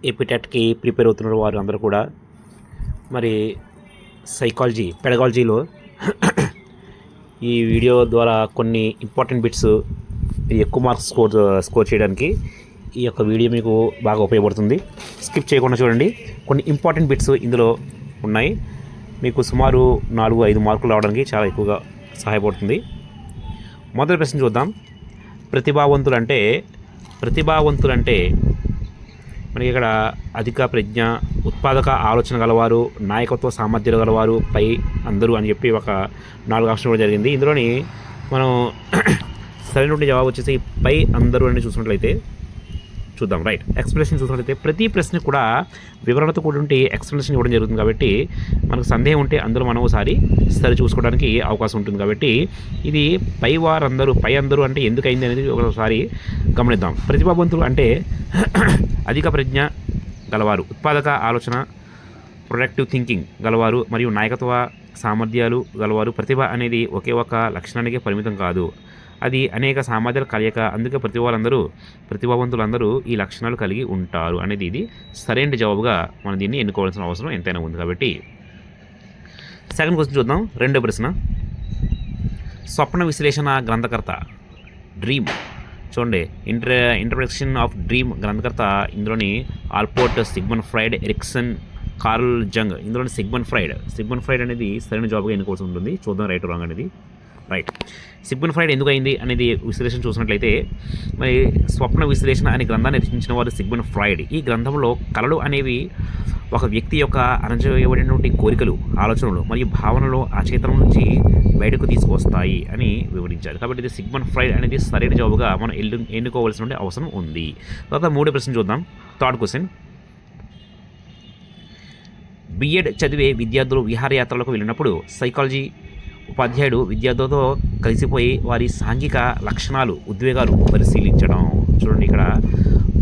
ఏపీటెట్కి prepare అవుతున్నారు వారు అందరూ కూడా మరి సైకాలజీ పెడగాలజీలో ఈ వీడియో ద్వారా కొన్ని ఇంపార్టెంట్ బిట్స్ ఎక్కువ మార్క్స్ స్కోర్ చేయడానికి ఈ యొక్క వీడియో మీకు బాగా ఉపయోగపడుతుంది. స్కిప్ చేయకుండా చూడండి. కొన్ని ఇంపార్టెంట్ బిట్స్ ఇందులో ఉన్నాయి. మీకు సుమారు 4-5 మార్కులు రావడానికి చాలా ఎక్కువగా సహాయపడుతుంది. మొదటి ప్రశ్న చూద్దాం. ప్రతిభావంతులంటే మనకి ఇక్కడ అధిక ప్రజ్ఞ, ఉత్పాదక ఆలోచన గలవారు, నాయకత్వ సామర్థ్యాలు గలవారు, పై అందరూ అని చెప్పి ఒక 4 ఆప్షన్ కూడా జరిగింది. ఇందులోని మనం సరైన జవాబు వచ్చేసి పై అందరూ అని చూసినట్లయితే చూద్దాం. రైట్. ఎక్స్ప్లెనేషన్ చూసినట్లయితే ప్రతి ప్రశ్న కూడా వివరణతో కూడి ఎక్స్ప్లెనేషన్ ఇవ్వడం జరుగుతుంది. కాబట్టి మనకు సందేహం ఉంటే అందులో మనం ఒకసారి సరి చూసుకోవడానికి అవకాశం ఉంటుంది. కాబట్టి ఇది పై అందరూ అంటే ఎందుకైంది అనేది ఒకసారి గమనిద్దాం. ప్రతిభావంతులు అంటే అధిక ప్రజ్ఞ గలవారు, ఉత్పాదక ఆలోచన, ప్రొడక్టివ్ థింకింగ్ గలవారు మరియు నాయకత్వ సామర్థ్యాలు గలవారు. ప్రతిభ అనేది ఒకే ఒక లక్షణానికే పరిమితం కాదు, అది అనేక సామర్థ్యాల కలయిక. అందుకే ప్రతిభావంతులందరూ ఈ లక్షణాలు కలిగి ఉంటారు అనేది ఇది సరైన జవాబుగా మనం దీన్ని ఎన్నుకోవాల్సిన అవసరం ఎంతైనా ఉంది. కాబట్టి సెకండ్ క్వశ్చన్ చూద్దాం. రెండో ప్రశ్న. స్వప్న విశ్లేషణ గ్రంథకర్త డ్రీమ్ చూడండి. ఇంటర్ప్రిటేషన్ ఆఫ్ డ్రీమ్ గ్రంథకర్త ఇందులోని Allport, Sigmund Freud, Erikson, Carl Jung. ఇందులోని సిగ్మండ్ ఫ్రైడ్ అనేది సరైన జవాబుగా ఎన్నుకోవాల్సి ఉంటుంది. చూద్దాం రైట్ రాంగ్ అనేది. రైట్. సిగ్మండ్ ఫ్రైడ్ ఎందుకు అయింది అనేది విశ్లేషణ చూసినట్లయితే మరి స్వప్న విశ్లేషణ అనే గ్రంథాన్ని రచించిన వారు సిగ్మండ్ ఫ్రైడ్. ఈ గ్రంథంలో కళలు అనేవి ఒక వ్యక్తి యొక్క అణచివేయబడినటువంటి కోరికలు, ఆలోచనలు మరియు భావనలు అచేతనం నుంచి బయటకు తీసుకొస్తాయి అని వివరించారు. కాబట్టి ఇది సిగ్మండ్ ఫ్రైడ్ అనేది సరైన జవాబుగా మనం ఎన్నుకోవాల్సిన అవసరం ఉంది. తర్వాత మూడో ప్రశ్న చూద్దాం. Third question. బిఎడ్ చదివే విద్యార్థులు విహారయాత్రలకు వెళ్ళినప్పుడు సైకాలజీ ఉపాధ్యాయుడు విద్యార్థులతో కలిసిపోయి వారి సాంఘిక లక్షణాలు, ఉద్వేగాలు పరిశీలించడం. చూడండి, ఇక్కడ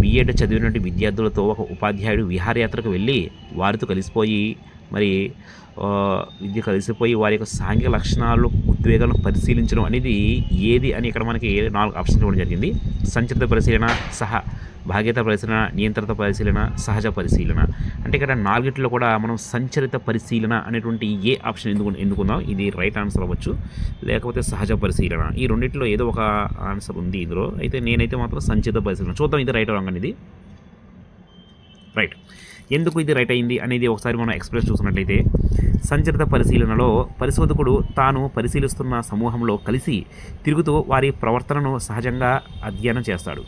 బిఎడ్ చదివినటువంటి విద్యార్థులతో ఒక ఉపాధ్యాయుడు విహారయాత్రకు వెళ్ళి వారితో కలిసిపోయి వారి యొక్క సాంఘిక లక్షణాలు, ఉద్వేగాలను పరిశీలించడం అనేది ఏది అని ఇక్కడ మనకి 4 ఆప్షన్స్ ఇవ్వడం జరిగింది. సంచరిత పరిశీలన, భాగ్యత పరిశీలన, నియంత్రిత పరిశీలన, సహజ పరిశీలన. అంటే ఇక్కడ 4 కూడా మనం సంచరిత పరిశీలన అనేటువంటి ఏ ఆప్షన్ ఎన్నుకుందాం. ఇది రైట్ ఆన్సర్ అవ్వచ్చు, లేకపోతే సహజ పరిశీలన. ఈ రెండింటిలో ఏదో ఒక ఆన్సర్ ఉంది ఇందులో. అయితే నేనైతే మాత్రం సంచరిత పరిశీలన. చూద్దాం ఇది రైట్ రాంగ్ అనేది. రైట్. ఎందుకు ఇది రైట్ అయింది అనేది ఒకసారి మనం ఎక్స్ప్రెస్ చూసినట్లయితే సంచరిత పరిశీలనలో పరిశోధకుడు తాను పరిశీలిస్తున్న సమూహంలో కలిసి తిరుగుతూ వారి ప్రవర్తనను సహజంగా అధ్యయనం చేస్తాడు.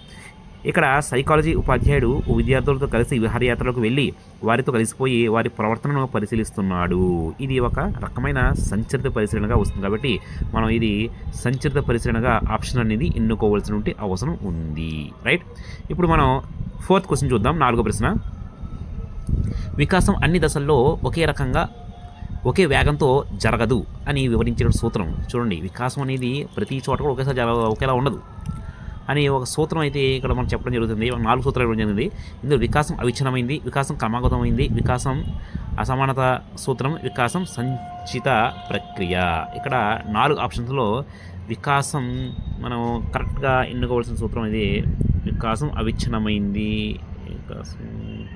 ఇక్కడ సైకాలజీ ఉపాధ్యాయుడు విద్యార్థులతో కలిసి విహారయాత్రలకు వెళ్ళి వారితో కలిసిపోయి వారి ప్రవర్తనను పరిశీలిస్తున్నాడు. ఇది ఒక రకమైన సంచరిత పరిశీలనగా వస్తుంది. కాబట్టి మనం ఇది సంచరిత పరిశీలనగా ఆప్షన్ అనేది ఎన్నుకోవాల్సిన అవసరం ఉంది. రైట్. ఇప్పుడు మనం ఫోర్త్ క్వశ్చన్ చూద్దాం. 4వ ప్రశ్న. వికాసం అన్ని దశల్లో ఒకే వేగంతో జరగదు అని వివరించిన సూత్రం. చూడండి, వికాసం అనేది ప్రతి చోట కూడా ఒకేలా ఉండదు అని ఒక సూత్రం అయితే ఇక్కడ మనం చెప్పడం జరుగుతుంది. 4 సూత్రాలు ఇవ్వడం జరిగింది. ఇందులో వికాసం అవిచ్ఛిన్నమైంది, వికాసం క్రమాగతమైంది, వికాసం అసమానత సూత్రం, వికాసం సంచిత ప్రక్రియ. ఇక్కడ 4 ఆప్షన్స్లో వికాసం మనం కరెక్ట్గా ఎన్నుకోవాల్సిన సూత్రం ఇది. వికాసం అవిచ్ఛిన్నమైంది.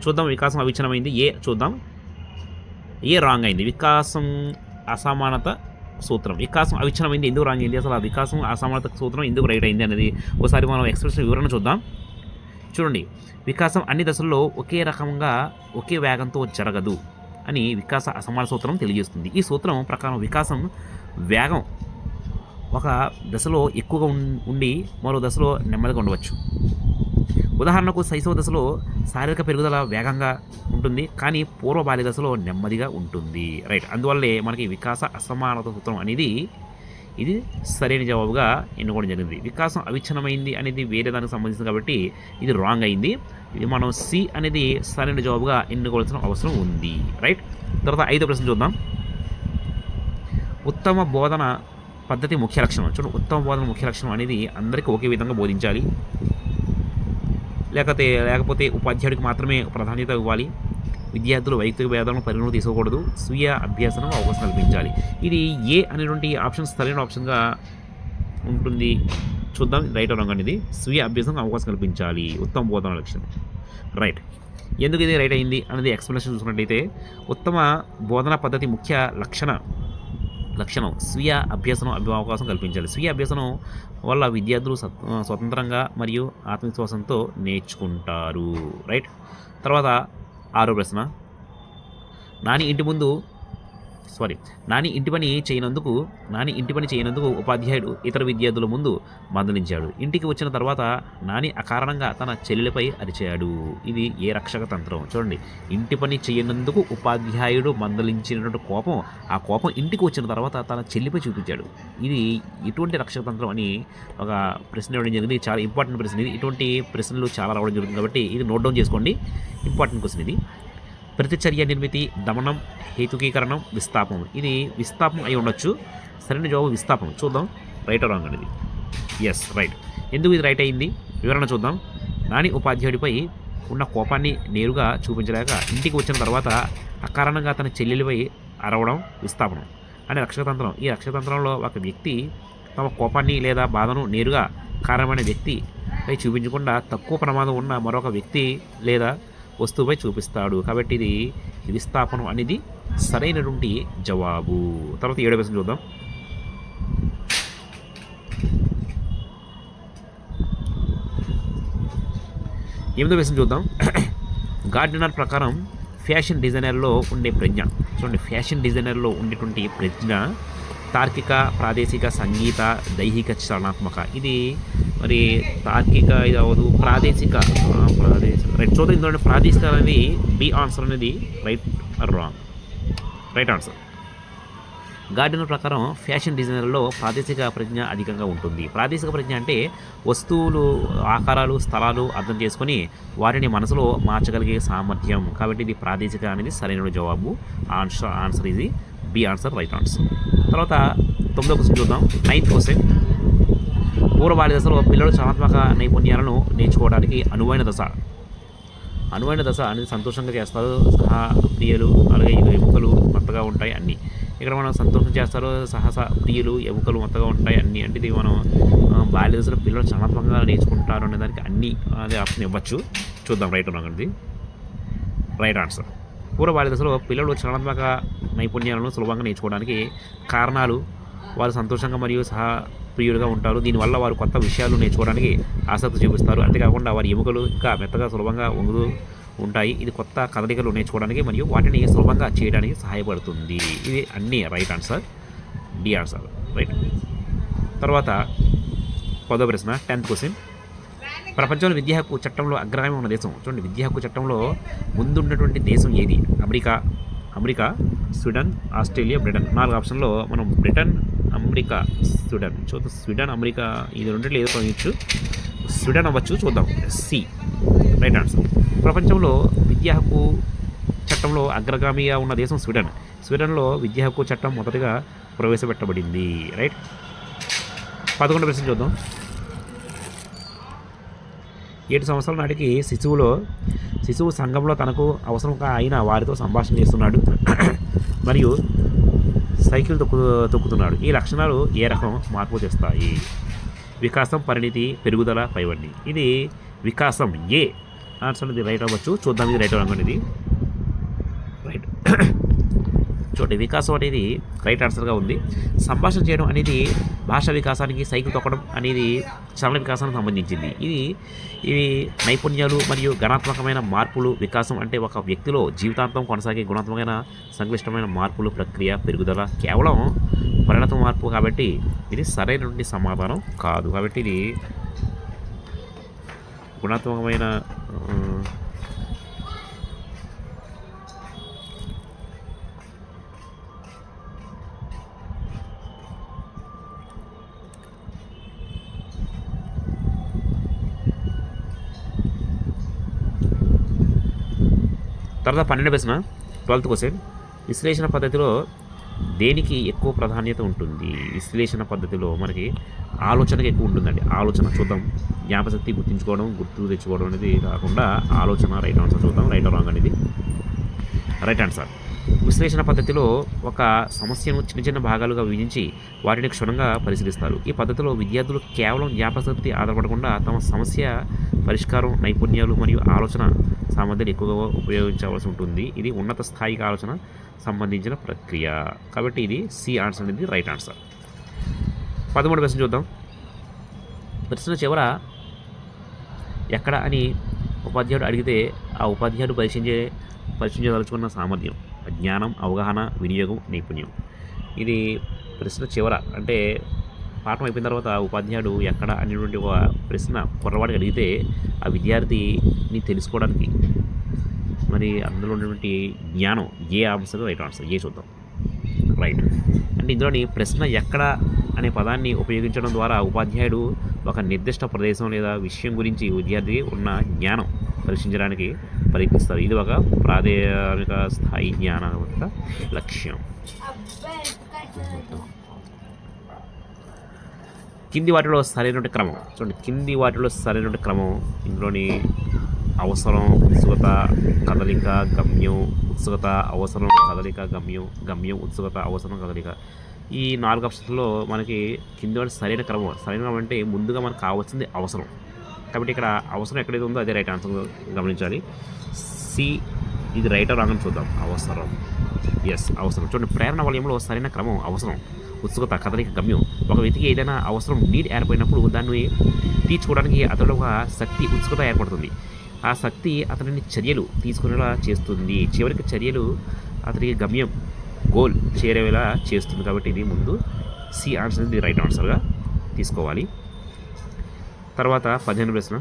చూద్దాం. వికాసం అవిచ్ఛిన్నమైంది చూద్దాం. రాంగ్ అయింది. వికాసం అసమానత సూత్రం. వికాసం అవిచ్ఛిన్నమైంది ఎందుకు రాంగ్ అయింది, అసలు ఆ వికాసం అసమానత సూత్రం ఎందుకు రైట్ అయింది అనేది ఒకసారి మనం ఎక్స్ప్రెషన్ వివరణ చూద్దాం. చూడండి, వికాసం అన్ని దశల్లో ఒకే వేగంతో జరగదు అని వికాస అసమాన సూత్రం తెలియజేస్తుంది. ఈ సూత్రం ప్రకారం వికాసం వేగం ఒక దశలో ఎక్కువగా ఉండి మరో దశలో నెమ్మదిగా ఉండవచ్చు. ఉదాహరణకు శైశవ దశలో శారీరక పెరుగుదల వేగంగా ఉంటుంది, కానీ పూర్వ బాల్య దశలో నెమ్మదిగా ఉంటుంది. రైట్. అందువల్లే మనకి వికాస అసమానత సూత్రం అనేది ఇది సరైన జవాబుగా ఎన్నుకోవడం జరిగింది. వికాసం అవిచ్ఛిన్నమైంది అనేది వేరే దానికి సంబంధించింది కాబట్టి ఇది రాంగ్ అయింది. ఇది మనం సి అనేది సరైన జవాబుగా ఎన్నుకోవాల్సిన అవసరం ఉంది. రైట్. తర్వాత 5వ ప్రశ్న చూద్దాం. ఉత్తమ బోధన పద్ధతి ముఖ్య లక్షణం. చూడండి, ఉత్తమ బోధన ముఖ్య లక్షణం అనేది అందరికీ ఒకే విధంగా బోధించాలి, లేకపోతే ఉపాధ్యాయుడికి మాత్రమే ప్రాధాన్యత ఇవ్వాలి, విద్యార్థులు వైయక్తిక భేదాలను పరిగణలోకి తీసుకోకూడదు, స్వీయ అభ్యాసనం అవకాశం కల్పించాలి. ఇది ఏ అనేటువంటి ఆప్షన్ సరైన ఆప్షన్గా ఉంటుంది. చూద్దాం రైట్ రాంగ్ అనేది. స్వీయ అభ్యాసం అవకాశం కల్పించాలి, ఉత్తమ బోధన లక్ష్యం. రైట్. ఎందుకు ఇది రైట్ అయింది అనేది ఎక్స్ప్లెనేషన్ చూసుకున్నట్టయితే ఉత్తమ బోధనా పద్ధతి ముఖ్య లక్షణం స్వీయ అభ్యసనం అవకాశం కల్పించాలి. స్వీయ అభ్యసనం వల్ల విద్యార్థులు స్వతంత్రంగా మరియు ఆత్మవిశ్వాసంతో నేర్చుకుంటారు. రైట్. తర్వాత 6వ ప్రశ్న, నాని ఇంటి పని చేయనందుకు ఉపాధ్యాయుడు ఇతర విద్యార్థుల ముందు మందలించాడు. ఇంటికి వచ్చిన తర్వాత నాని అకారణంగా తన చెల్లెలపై అరిచాడు. ఇది ఏ రక్షక తంత్రం? చూడండి, ఇంటి పని చేయనందుకు ఉపాధ్యాయుడు మందలించినటువంటి కోపం, ఆ కోపం ఇంటికి వచ్చిన తర్వాత తన చెల్లిపై చూపించాడు. ఇది ఎటువంటి రక్షక తంత్రం అని ఒక ప్రశ్న ఇవ్వడం జరిగింది. చాలా ఇంపార్టెంట్ ప్రశ్న ఇది. ఇటువంటి ప్రశ్నలు చాలా రావడం జరుగుతుంది కాబట్టి ఇది నోట్ డౌన్ చేసుకోండి. ఇంపార్టెంట్ క్వశ్చన్ ఇది. ప్రతిచర్య నిర్మితి, దమనం, హేతుకీకరణం, విస్థాపం. ఇది విస్థాపం అయి ఉండొచ్చు. సరైన జవాబు విస్థాపం. చూద్దాం రైట్ ఆర్ రాంగ్ అనేది. Yes, right. ఎందుకు ఇది రైట్ అయింది వివరణ చూద్దాం. నాని ఉపాధ్యాయుడిపై ఉన్న కోపాన్ని నేరుగా చూపించలేక ఇంటికి వచ్చిన తర్వాత అకారణంగా తన చెల్లెలిపై అరవడం విస్థాపనం అనే రక్షకతంత్రం. ఈ రక్షకతంత్రంలో ఒక వ్యక్తి తమ కోపాన్ని లేదా బాధను నేరుగా కారణమైన వ్యక్తిపై చూపించకుండా తక్కువ ప్రమాదం ఉన్న మరొక వ్యక్తి లేదా వస్తువుపై చూపిస్తాడు. కాబట్టి ఇది విస్థాపనం అనేది సరైనటువంటి జవాబు. తర్వాత 7వ ప్రశ్న చూద్దాం. గార్డెనర్ ప్రకారం ఫ్యాషన్ డిజైనర్లో ఉండే ప్రజ్ఞ. చూడండి, ఫ్యాషన్ డిజైనర్లో ఉండేటువంటి ప్రజ్ఞ తార్కిక, ప్రాదేశిక, సంగీత, దైహిక, చలనాత్మక. ఇది మరి తార్కిక ఇది అవ్వదు, ప్రాదేశిక. రైట్. చూద్దాం ఇందులో ప్రాదేశిక అనేది బి ఆన్సర్ అనేది right or wrong? Right answer. Gardener ప్రకారం ఫ్యాషన్ డిజైనర్లో ప్రాదేశిక ప్రజ్ఞ అధికంగా ఉంటుంది. ప్రాదేశిక ప్రజ్ఞ అంటే వస్తువులు, ఆకారాలు, స్థలాలు అర్థం చేసుకొని వాటిని మనసులో మార్చగలిగే సామర్థ్యం. కాబట్టి ఇది ప్రాదేశిక అనేది సరైన జవాబు. ఆన్సర్ ఇది బి ఆన్సర్, రైట్ ఆన్సర్. తర్వాత 9వ క్వశ్చన్ చూద్దాం. 9th క్వశ్చన్, పూర్వ బాల్య దశలో పిల్లలు చాలాత్మక నైపుణ్యాలను నేర్చుకోవడానికి అనువైన దశ అనేది సంతోషంగా చేస్తారు. ప్రియులు అలాగే ఎముకలు మెత్తగా ఉంటాయి అన్నీ. ఇక్కడ మనం సంతోషం చేస్తారు, ప్రియులు ఎముకలు మెత్తగా ఉంటాయి అన్నీ. అంటే ఇది మనం బాల్య దశలో పిల్లలు చాలాత్మకంగా నేర్చుకుంటారు అనే దానికి అన్నీ అదే ఆప్షన్ ఇవ్వచ్చు. చూద్దాం రైట్ అనేది రైట్ ఆన్సర్. పూర్వ బాల్య దశలో పిల్లలు చాలాత్మక నైపుణ్యాలను సులభంగా నేర్చుకోవడానికి కారణాలు వారు సంతోషంగా మరియు ప్రియులుగా ఉంటారు. దీనివల్ల వారు కొత్త విషయాలు నేర్చుకోవడానికి ఆసక్తి చూపిస్తారు. అంతేకాకుండా వారి ఎముకలు ఇంకా మెత్తగా సులభంగా వంగుతూ ఉంటాయి. ఇది కొత్త కదలికలు నేర్చుకోవడానికి మరియు వాటిని సులభంగా చేయడానికి సహాయపడుతుంది. ఇది అన్నీ right answer, D answer. Right. తర్వాత 10వ ప్రశ్న, 10th క్వశ్చన్, ప్రపంచంలో విద్యా హక్కు చట్టంలో అగ్రగామి ఉన్న దేశం. చూడండి, విద్యా హక్కు చట్టంలో ముందున్నటువంటి దేశం ఏది? America, Sweden, Australia, Britain. 4 ఆప్షన్లో మనం బ్రిటన్, అమెరికా, స్వీడన్. చూద్దాం, స్వీడన్, అమెరికా ఇది రెండింటిలో ఏదో కొనవచ్చు. స్వీడన్ అవ్వచ్చు. చూద్దాం, సి రైట్ ఆన్సర్. ప్రపంచంలో విద్యా హక్కు చట్టంలో అగ్రగామిగా ఉన్న దేశం స్వీడన్. స్వీడన్లో విద్యా హక్కు చట్టం మొదటగా ప్రవేశపెట్టబడింది. రైట్. 11వ ప్రశ్న చూద్దాం. 7 సంవత్సరాల నాటికి శిశువు సంఘంలో తనకు అవసరం అయిన వారితో సంభాషణ చేస్తున్నాడు మరియు సైకిల్ తొక్కుతున్నాడు. ఈ లక్షణాలు ఏ రకం మార్పు తెస్తాయి? వికాసం, పరిణితి, పెరుగుదల, పైవన్నీ. ఇది వికాసం, ఏ ఆన్సర్ అనేది రైట్ అవ్వచ్చు. చూద్దాం ఇది రైట్ అనేది రైట్. చూడండి, వికాసం అనేది రైట్ ఆన్సర్గా ఉంది. సంభాషణ చేయడం అనేది భాషా వికాసానికి, సైకిల్ తొక్కడం అనేది చలన వికాసానికి సంబంధించింది. ఇవి నైపుణ్యాలు మరియు గణాత్మకమైన మార్పులు. వికాసం అంటే ఒక వ్యక్తిలో జీవితాంతం కొనసాగే గుణాత్మకమైన సంక్లిష్టమైన మార్పులు, ప్రక్రియ, పెరుగుదల కేవలం పరిణత మార్పు. కాబట్టి ఇది సరైనటువంటి సమాధానం కాదు. కాబట్టి ఇది గుణాత్మకమైన తర్వాత 12వ ప్రశ్న, 12th క్వశ్చన్, విశ్లేషణ పద్ధతిలో దేనికి ఎక్కువ ప్రాధాన్యత ఉంటుంది? విశ్లేషణ పద్ధతిలో మనకి ఆలోచనకి ఎక్కువ ఉంటుందండి. ఆలోచన చూద్దాం. జ్ఞాపశక్తి, గుర్తు తెచ్చుకోవడం అనేది కాకుండా ఆలోచన రైట్ ఆన్సర్. చూద్దాం రైట్ రాంగ్ అనేది రైట్ ఆన్సర్. విశ్లేషణ పద్ధతిలో ఒక సమస్యను చిన్న చిన్న భాగాలుగా విభజించి వాటిని క్షుణ్ణంగా పరిశీలిస్తారు. ఈ పద్ధతిలో విద్యార్థులు కేవలం జ్ఞాపకశక్తి ఆధారపడకుండా తమ సమస్య పరిష్కారం నైపుణ్యాలు మరియు ఆలోచన సామర్థ్యాన్ని ఎక్కువగా ఉపయోగించవలసి ఉంటుంది. ఇది ఉన్నత స్థాయికి ఆలోచన సంబంధించిన ప్రక్రియ. కాబట్టి ఇది సి ఆన్సర్ అనేది రైట్ ఆన్సర్. 13వ ప్రశ్న చూద్దాం. ప్రశ్న చివర ఎక్కడ అని ఉపాధ్యాయుడు అడిగితే ఆ ఉపాధ్యాయుడు పరీక్షించదలుచుకున్న సామర్థ్యం, జ్ఞానం, అవగాహన, వినియోగం, నైపుణ్యం. ఇది ప్రశ్న చివర అంటే పాఠం అయిపోయిన తర్వాత ఉపాధ్యాయుడు ఎక్కడ అనేటువంటి ఒక ప్రశ్న కుర్రవాడికి అడిగితే ఆ విద్యార్థిని తెలుసుకోవడానికి మరి అందులో ఉన్నటువంటి జ్ఞానం ఏ ఆన్సర్ రైట్ ఆన్సర్ ఏ చూద్దాం. రైట్ అంటే ఇందులోని ప్రశ్న ఎక్కడ అనే పదాన్ని ఉపయోగించడం ద్వారా ఉపాధ్యాయుడు ఒక నిర్దిష్ట ప్రదేశం లేదా విషయం గురించి విద్యార్థి ఉన్న జ్ఞానం పరీక్షించడానికి ప్రయత్నిస్తారు. ఇది ఒక ప్రాథమిక స్థాయి జ్ఞానం యొక్క లక్ష్యం. కింది వాటిలో సరైనటువంటి క్రమం చూడండి. కింది వాటిలో సరైనటువంటి క్రమం ఇందులోని అవసరం, ఉత్సుకత, కదలిక, గమ్యం, ఉత్సుకత, అవసరం, కదలిక, గమ్యం, ఉత్సుకత, అవసరం, కదలిక. ఈ 4 ఆప్షన్స్లో మనకి కింది వాటి సరైన క్రమం అంటే ముందుగా మనకు కావాల్సింది అవసరం. కాబట్టి ఇక్కడ అవసరం ఎక్కడైతే ఉందో అదే రైట్ ఆన్సర్ గమనించాలి. సి ఇది రైట్ రాంగ్ అని చూద్దాం. అవసరం, ఎస్ అవసరం. చూడండి, ప్రేరణ వలయంలో సరైన క్రమం అవసరం, ఉత్సుకత, కదలిక, గమ్యం. ఒక వ్యక్తికి ఏదైనా అవసరం నీడ్ ఏర్పడినప్పుడు దాన్ని తీర్చుకోవడానికి అతడు ఒక శక్తి, ఉత్సుకత ఏర్పడుతుంది. ఆ శక్తి అతనిని చర్యలు తీసుకునేలా చేస్తుంది. చివరికి చర్యలు అతనికి గమ్యం, గోల్ చేరేలా చేస్తుంది. కాబట్టి ఇది ముందు సి ఆన్సర్ ఇది రైట్ ఆన్సర్గా తీసుకోవాలి. తర్వాత 18వ ప్రశ్న.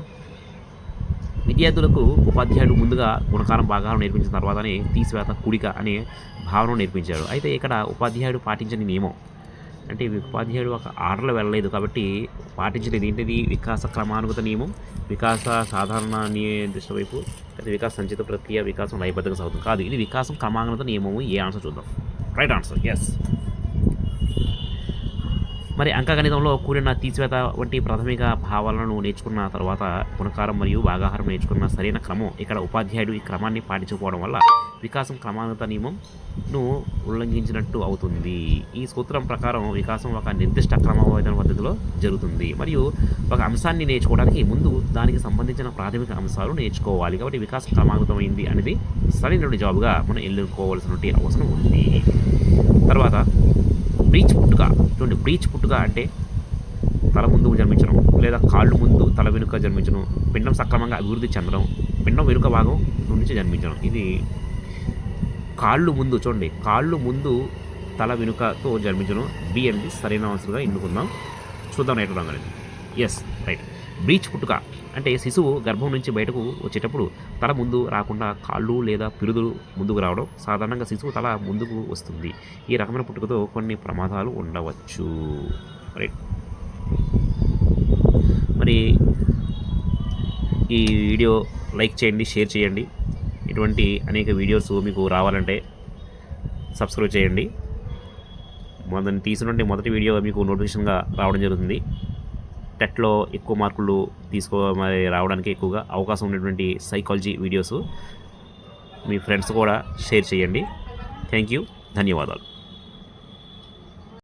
విద్యార్థులకు ఉపాధ్యాయుడు ముందుగా గుణకారం భాగాలను నేర్పించిన తర్వాతనే తీసివేత, కూడిక అనే భావన నేర్పించాడు. అయితే ఇక్కడ ఉపాధ్యాయుడు పాటించని నియమం అంటే ఉపాధ్యాయుడు ఒక ఆర్డర్లో వెళ్ళలేదు కాబట్టి పాటించలేదు. ఏంటిది? వికాస క్రమానుగత నియమం, వికాస సాధారణ నిర్దిష్ట వైపు, లేదా వికాస సంచిత ప్రక్రియ, వికాసం లయబద్ధంగా సాగుతుంది కాదు. ఇది వికాసం క్రమానుగత నియమము. ఏ ఆన్సర్ చూద్దాం. Right answer yes. మరి అంకగణితంలో కూడిన, తీసివేత వంటి ప్రాథమిక భావాలను నేర్చుకున్న తర్వాత గుణకారం మరియు భాగాహారం నేర్చుకున్న సరైన క్రమం. ఇక్కడ ఉపాధ్యాయుడు ఈ క్రమాన్ని పాటించకపోవడం వల్ల వికాసం క్రమానుగత నియమంను ఉల్లంఘించినట్టు అవుతుంది. ఈ సూత్రం ప్రకారం వికాసం ఒక నిర్దిష్ట క్రమబద్ధ పద్ధతిలో జరుగుతుంది మరియు ఒక అంశాన్ని నేర్చుకోవడానికి ముందు దానికి సంబంధించిన ప్రాథమిక అంశాలు నేర్చుకోవాలి. కాబట్టి వికాసం క్రమానుగతమైంది అనేది సరైన జవాబుగా మనం ఎన్నుకోవాల్సినటువంటి అవసరం ఉంది. తర్వాత బ్రీచ్ పుట్టుక. చూడండి, బ్రీచ్ పుట్టుక అంటే తల ముందు జన్మించడం లేదా కాళ్ళు ముందు తల వెనుక జన్మించడం, పిండం సక్రమంగా అభివృద్ధి చెందడం, పిండం వెనుక భాగం నుంచి జన్మించడం. ఇది కాళ్ళు ముందు. చూడండి, కాళ్ళు ముందు తల వెనుకతో జన్మించడం. బి అనేది సరైన ఆన్సర్గా ఎన్నుకుందాం. చూద్దాం రైట్ రాంగ్ అనేది. Yes right. బ్రీచ్ పుట్టుక అంటే శిశువు గర్భం నుంచి బయటకు వచ్చేటప్పుడు తల ముందు రాకుండా కాళ్ళు లేదా పిరుదులు ముందుకు రావడం. సాధారణంగా శిశువు తల ముందుకు వస్తుంది. ఈ రకమైన పుట్టుకతో కొన్ని ప్రమాదాలు ఉండవచ్చు. రైట్. మరి ఈ వీడియో లైక్ చేయండి, షేర్ చేయండి. ఇటువంటి అనేక వీడియోస్ మీకు రావాలంటే సబ్స్క్రైబ్ చేయండి. మొదటి తీసినటువంటి మొదటి వీడియో మీకు నోటిఫికేషన్గా రావడం జరుగుతుంది. టెట్లో ఎక్కువ మార్కులు మరి రావడానికి ఎక్కువగా అవకాశం ఉన్నటువంటి సైకాలజీ వీడియోస్ మీ ఫ్రెండ్స్ కూడా షేర్ చేయండి. థ్యాంక్ యూ, ధన్యవాదాలు.